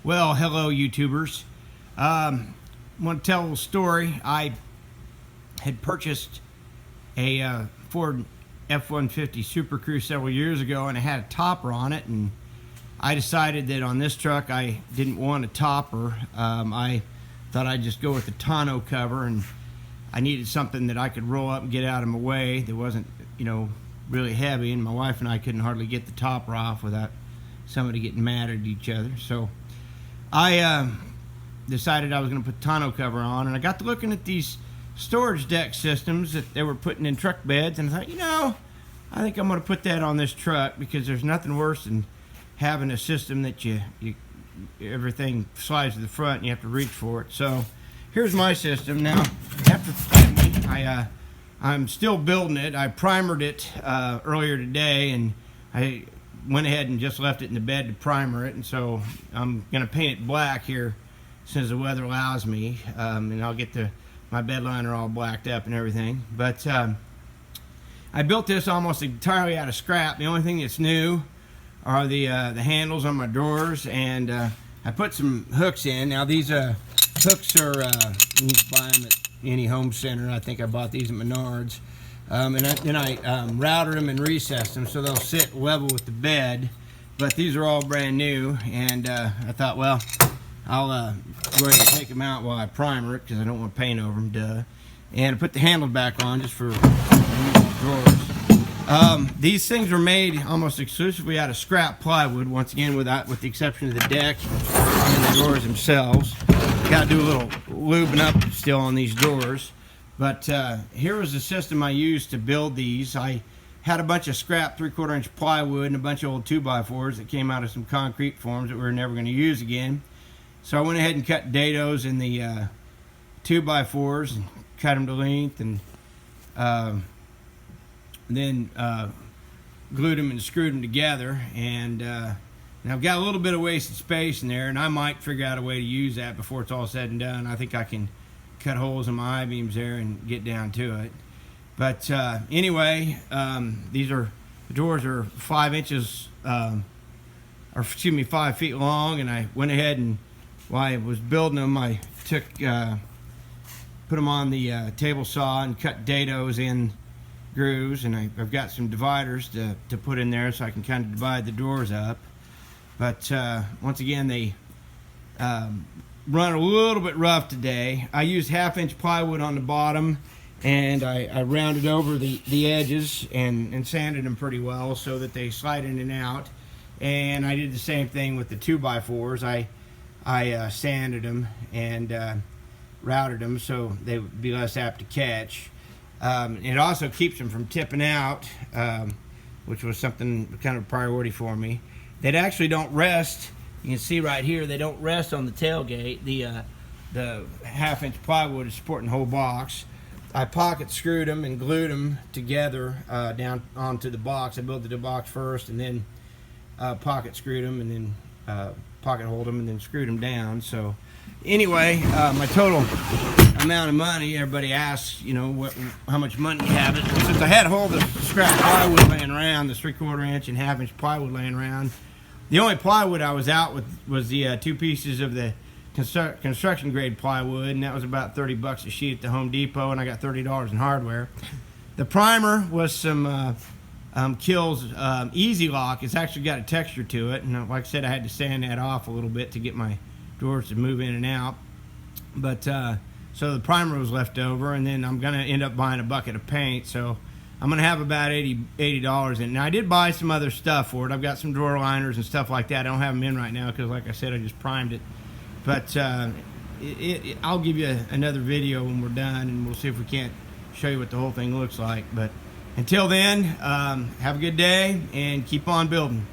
Well, hello, YouTubers. I want to tell a little story. I had purchased a Ford F-150 Supercrew several years ago, and it had a topper on it, and I decided that on this truck I didn't want a topper. I thought I'd just go with the tonneau cover, and I needed something that I could roll up and get out of my way that wasn't, really heavy, and my wife and I couldn't hardly get the topper off without somebody getting mad at each other. So I decided I was going to put tonneau cover on, and I got to looking at these storage deck systems that they were putting in truck beds, and I thought, I think I'm going to put that on this truck, because there's nothing worse than having a system that everything slides to the front and you have to reach for it. So here's my system. Now, after I'm still building it. I primered it earlier today, and I went ahead and just left it in the bed to primer it, and so I'm going to paint it black here as soon as the weather allows me, and I'll get my bed liner all blacked up and everything. But I built this almost entirely out of scrap. The only thing that's new are the handles on my drawers, and I put some hooks in. Now these hooks are, you can buy them at any home center. I think I bought these at Menards. And then I routed them and recessed them so they'll sit level with the bed. But these are all brand new, and I thought, well, I'll go ahead and take them out while I primer it, because I don't want paint over them, duh. And I put the handle back on just for drawers. These things were made almost exclusively out of scrap plywood, once again, with the exception of the deck and the drawers themselves. Got to do a little lubing up still on these drawers. But here was the system I used to build these. I had a bunch of scrap 3/4 inch plywood and a bunch of old 2x4s that came out of some concrete forms that we were never going to use again. So I went ahead and cut dados in the 2x4s and cut them to length, and then glued them and screwed them together. And now I've got a little bit of wasted space in there, and I might figure out a way to use that before it's all said and done. I think I can cut holes in my I-beams there and get down to it. But anyway, the doors are 5 inches, 5 feet long, and I went ahead and while I was building them, I put them on the table saw and cut dados in grooves, and I've got some dividers to put in there so I can kind of divide the doors up. But once again, they run a little bit rough today. I used 1/2 inch plywood on the bottom, and I rounded over the edges and sanded them pretty well so that they slide in and out. And I did the same thing with the 2x4s. I sanded them and routed them so they would be less apt to catch. It also keeps them from tipping out, which was something kind of a priority for me. They actually don't rest. You can see right here, they don't rest on the tailgate. The 1/2 inch plywood is supporting the whole box. I pocket screwed them and glued them together down onto the box. I built the box first, and then pocket screwed them, and then pocket hold them, and then screwed them down. So anyway, my total amount of money, everybody asks, how much money you have. Since I had all the scrap plywood laying around, the 3/4 inch and 1/2 inch plywood laying around, the only plywood I was out with was the 2 pieces of the construction grade plywood, and that was about $30 a sheet at the Home Depot, and I got $30 in hardware. The primer was some Kills Easy Lock. It's actually got a texture to it, and like I said, I had to sand that off a little bit to get my doors to move in and out. But so the primer was left over, and then I'm going to end up buying a bucket of paint, so I'm going to have about $80 in it. Now, I did buy some other stuff for it. I've got some drawer liners and stuff like that. I don't have them in right now because, like I said, I just primed it. But I'll give you another video when we're done, and we'll see if we can't show you what the whole thing looks like. But until then, have a good day and keep on building.